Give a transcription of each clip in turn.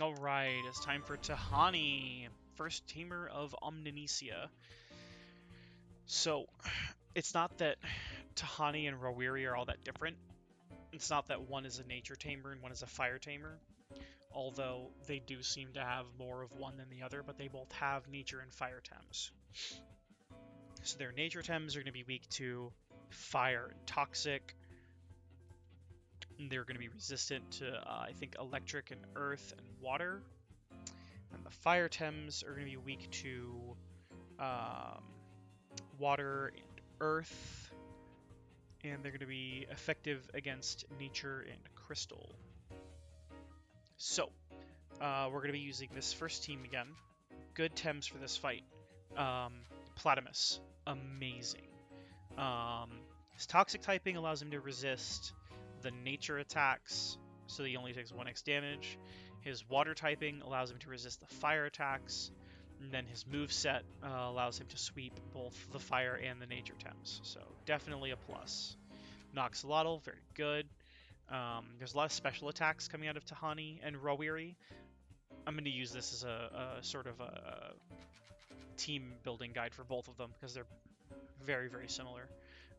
Alright, it's time for Tihani, first tamer of Omninesia. So, it's not that Tihani and Rawiri are all that different. It's not that one is a nature tamer and one is a fire tamer, although they do seem to have more of one than the other, but they both have nature and fire tems. So their nature tems are going to be weak to fire and toxic. They're going to be resistant to, I think, electric and earth and water. And the fire tems are going to be weak to water and earth. And they're going to be effective against nature and crystal. So, we're going to be using this first team again. Good tems for this fight. Platamus, amazing. His toxic typing allows him to resist the nature attacks, so he only takes 1x damage. His water typing allows him to resist the fire attacks, and then his moveset allows him to sweep both the fire and the nature temps, so definitely a plus. Noxolotl, very good. There's a lot of special attacks coming out of Tihani and Rawiri. I'm going to use this as a sort of a team building guide for both of them because they're very, very similar.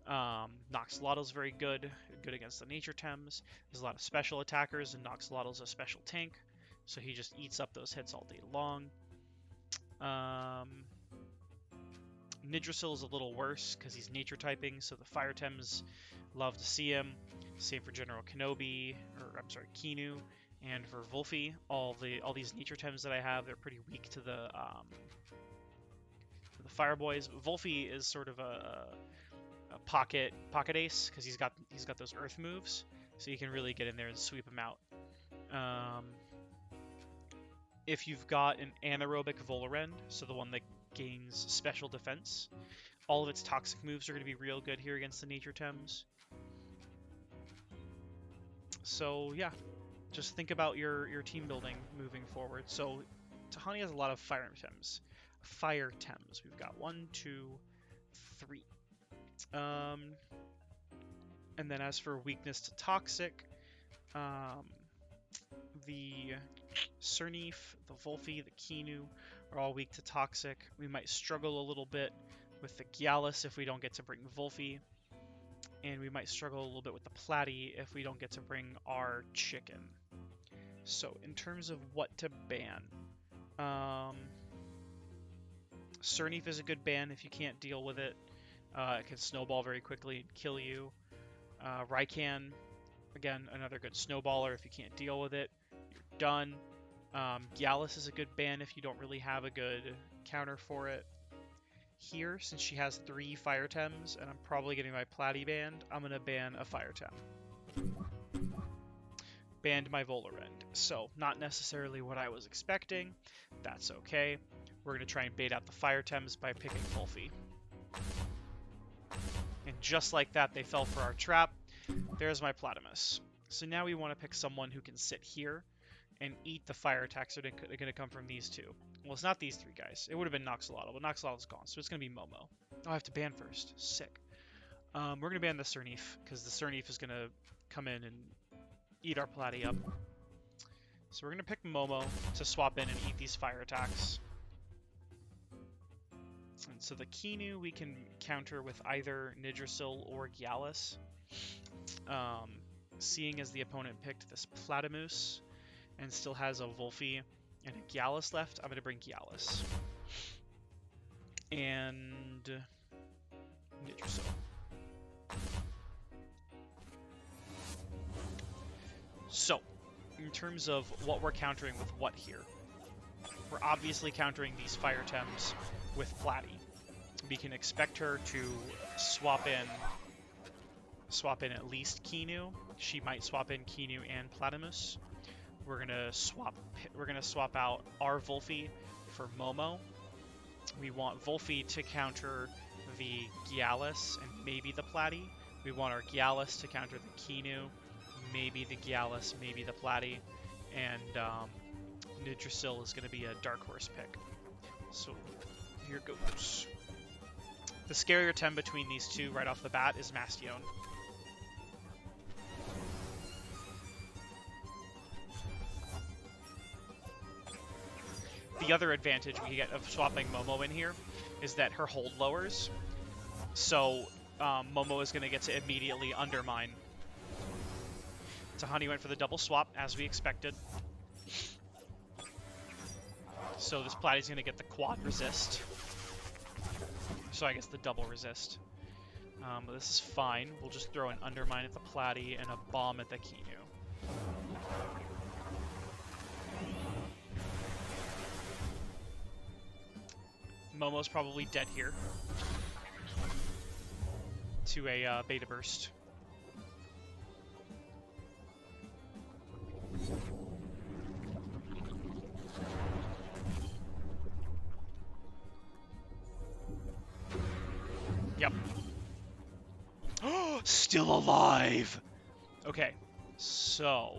Noxolotl's very good against the nature tems. There's a lot of special attackers, and Noxolotl's a special tank, so he just eats up those hits all day long. Nidrasil is a little worse because he's nature typing, so the fire tems love to see him. Same for General Kenobi, or I'm sorry, Kinu, and for Wolfie. All these nature tems that I have, they're pretty weak to the fire boys. Wolfie is sort of a pocket ace because he's got those earth moves, so you can really get in there and sweep him out. If you've got an anaerobic Volarend, so the one that gains special defense, all of its toxic moves are going to be real good here against the nature tems. So yeah, just think about your team building moving forward. So Tihani has a lot of fire tems. We've got 1, 2, 3. And then as for weakness to toxic, the Cernif, the Wolfie, the Kinu are all weak to toxic. We might struggle a little bit with the Gyalis if we don't get to bring Wolfie. And we might struggle a little bit with the Platy if we don't get to bring our chicken. So in terms of what to ban, Cernif is a good ban if you can't deal with it. It can snowball very quickly and kill you. Raikan, again, another good snowballer if you can't deal with it. You're done. Gyalis is a good ban if you don't really have a good counter for it. Here, since she has 3 fire tems, and I'm probably getting my Platy banned, I'm going to ban a fire tem. Banned my Volarend. So, not necessarily what I was expecting. That's okay. We're going to try and bait out the fire tems by picking Wolfie. And just like that, they fell for our trap. There's my Platamus. So now we want to pick someone who can sit here and eat the fire attacks that are going to come from these 2. Well, it's not these 3 guys. It would have been Noxolotl, but Noxolotl's gone, so it's going to be Momo. Oh, I have to ban first. Sick. We're going to ban the Cernif, because the Cernif is going to come in and eat our Platy up. So we're going to pick Momo to swap in and eat these fire attacks. And so the Kinu we can counter with either Nidrasil or Gyalis. Seeing as the opponent picked this Platamus and still has a Wolfie and a Gyalis left, I'm going to bring Gyalis. And Nidrasil. So, in terms of what we're countering with what here, we're obviously countering these fire tems with Platy. We can expect her to swap in at least Kinu. She might swap in Kinu and Platamus. We're gonna swap out our Wolfie for Momo. We want Wolfie to counter the Gyalis and maybe the Platy. We want our Gyalis to counter the Kinu, maybe the Gyalis, maybe the Platy, and Nidrasil is going to be a dark horse pick. So here goes. The scarier tem between these 2 right off the bat is Mastion. the other advantage we get of swapping Momo in here is that her hold lowers. So Momo is going to get to immediately undermine. Tihani went for the double swap, as we expected. So this Platy's going to get the quad resist. So I guess the double resist. But this is fine. We'll just throw an undermine at the Platy and a bomb at the Kinu. Momo's probably dead here to a beta burst. Yep. Still alive! Okay, so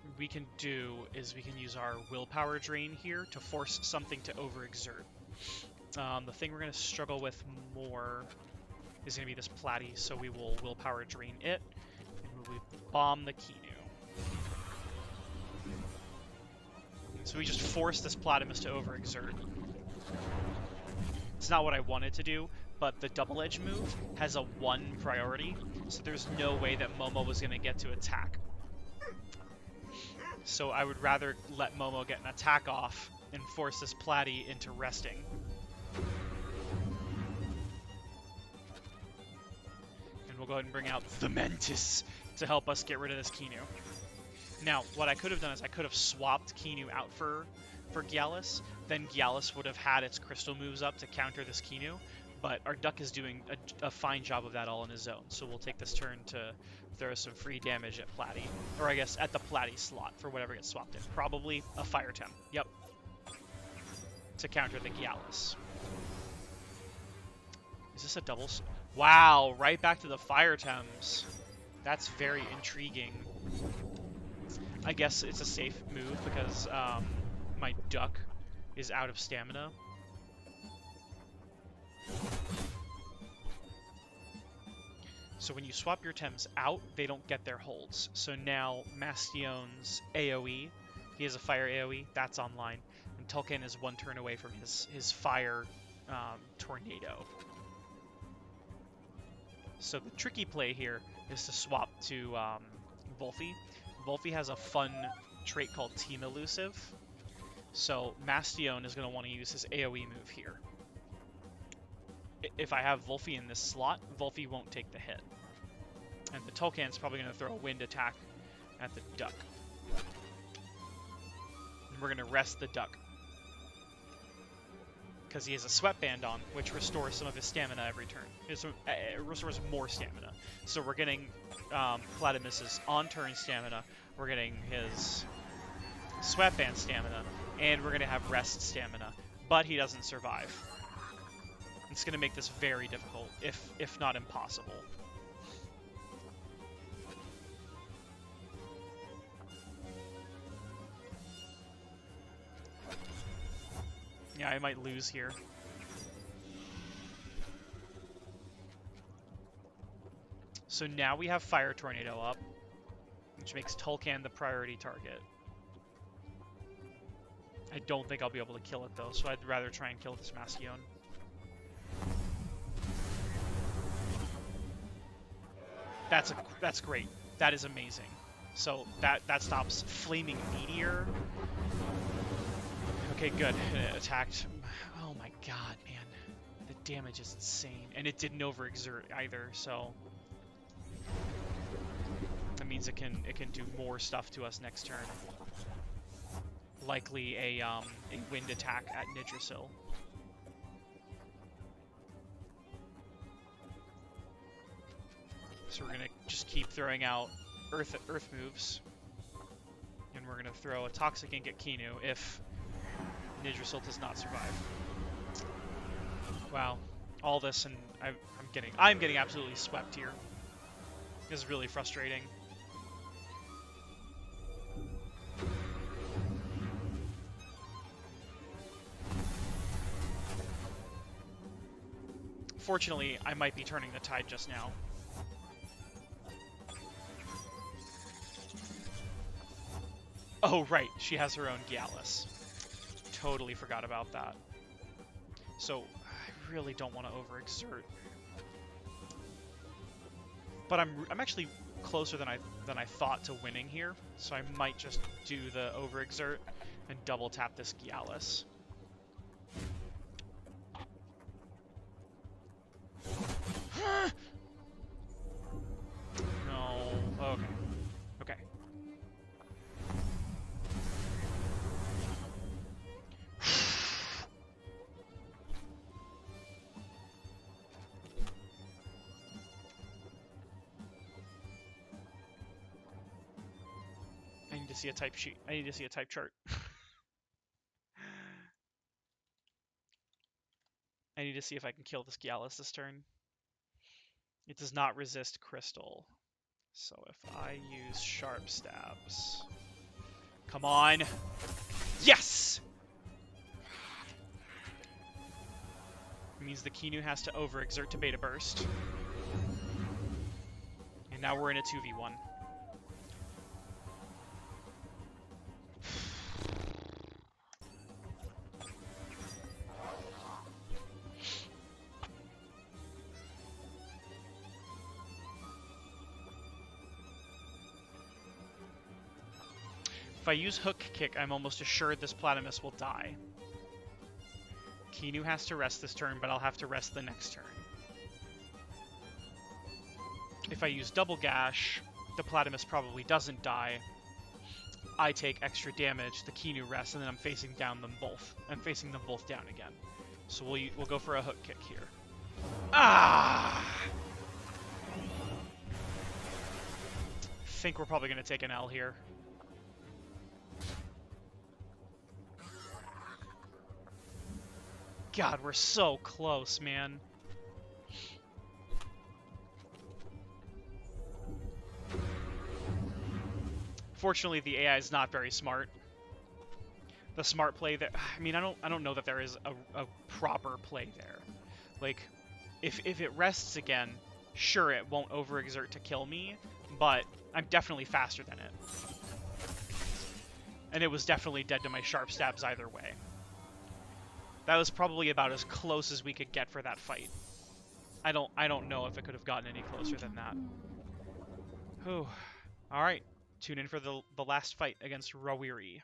what we can do is we can use our willpower drain here to force something to overexert. The thing we're going to struggle with more is going to be this Platy, so we will willpower drain it, and we bomb the Kinu. So we just force this Platymus to overexert. It's not what I wanted to do, but the double edge move has a 1 priority, so there's no way that Momo was going to get to attack. So I would rather let Momo get an attack off and force this Platy into resting. And we'll go ahead and bring out the Mantis to help us get rid of this Kinu. Now, what I could have done is I could have swapped Kinu out for Gyalis, then Gyalis would have had its crystal moves up to counter this Kinu, but our Duck is doing a fine job of that all in his zone, so we'll take this turn to throw some free damage at Platy, or I guess at the Platy slot for whatever gets swapped in. Probably a Fire Temp, yep, to counter the Gyalis. Is this a double? Wow, right back to the Fire Temps. That's very intriguing. I guess it's a safe move because my Duck is out of stamina. So when you swap your Temps out, they don't get their holds. So now Mastion's AoE, he has a fire AoE, that's online. And Tulkan is 1 turn away from his fire tornado. So the tricky play here is to swap to Volfi. Volfi has a fun trait called Team Elusive. So Mastion is going to want to use his AoE move here. If I have Volfi in this slot, Volfi won't take the hit. And the Tulkan's probably going to throw a wind attack at the Duck. And we're going to rest the Duck. Because he has a Sweatband on, which restores some of his stamina every turn. It restores more stamina. So we're getting Platymus's on-turn stamina, we're getting his Sweatband stamina, and we're going to have rest stamina. But he doesn't survive. It's going to make this very difficult, if not impossible. Yeah, I might lose here. So now we have Fire Tornado up, which makes Tulkan the priority target. I don't think I'll be able to kill it though, so I'd rather try and kill this Mastion. That's great. That is amazing. So that stops Flaming Meteor. Okay, good. It attacked. Oh my god, man. The damage is insane. And it didn't overexert either, so that means it can do more stuff to us next turn. Likely a wind attack at Nidrasil. So we're gonna just keep throwing out earth moves. And we're gonna throw a Toxic Ink at Kinu if Nidrasil does not survive. Wow, all this and I'm getting absolutely swept here. This is really frustrating. Fortunately, I might be turning the tide just now. Oh, right. She has her own Gallus. Totally forgot about that. So, I really don't want to overexert. But I'm actually closer than I thought to winning here, so I might just do the overexert and double tap this Gallus. No. Okay. Okay. I need to see a type sheet. I need to see a type chart. I need to see if I can kill this Gallus this turn. It does not resist crystal. So if I use sharp stabs... Come on! Yes! It means the Kinu has to overexert to beta burst. And now we're in a 2v1. If I use Hook Kick, I'm almost assured this Platymus will die. Kinu has to rest this turn, but I'll have to rest the next turn. If I use Double Gash, the Platymus probably doesn't die. I take extra damage, the Kinu rests, and then I'm facing down them both. I'm facing them both down again. So we'll go for a Hook Kick here. Ah! I think we're probably going to take an L here. God, we're so close, man. Fortunately, the AI is not very smart. The smart play that I mean, I don't know that there is a proper play there. Like, if it rests again, sure, it won't overexert to kill me, but I'm definitely faster than it. And it was definitely dead to my sharp stabs either way. That was probably about as close as we could get for that fight. I don't know if it could have gotten any closer than that. Whew. Alright. Tune in for the last fight against Rawiri.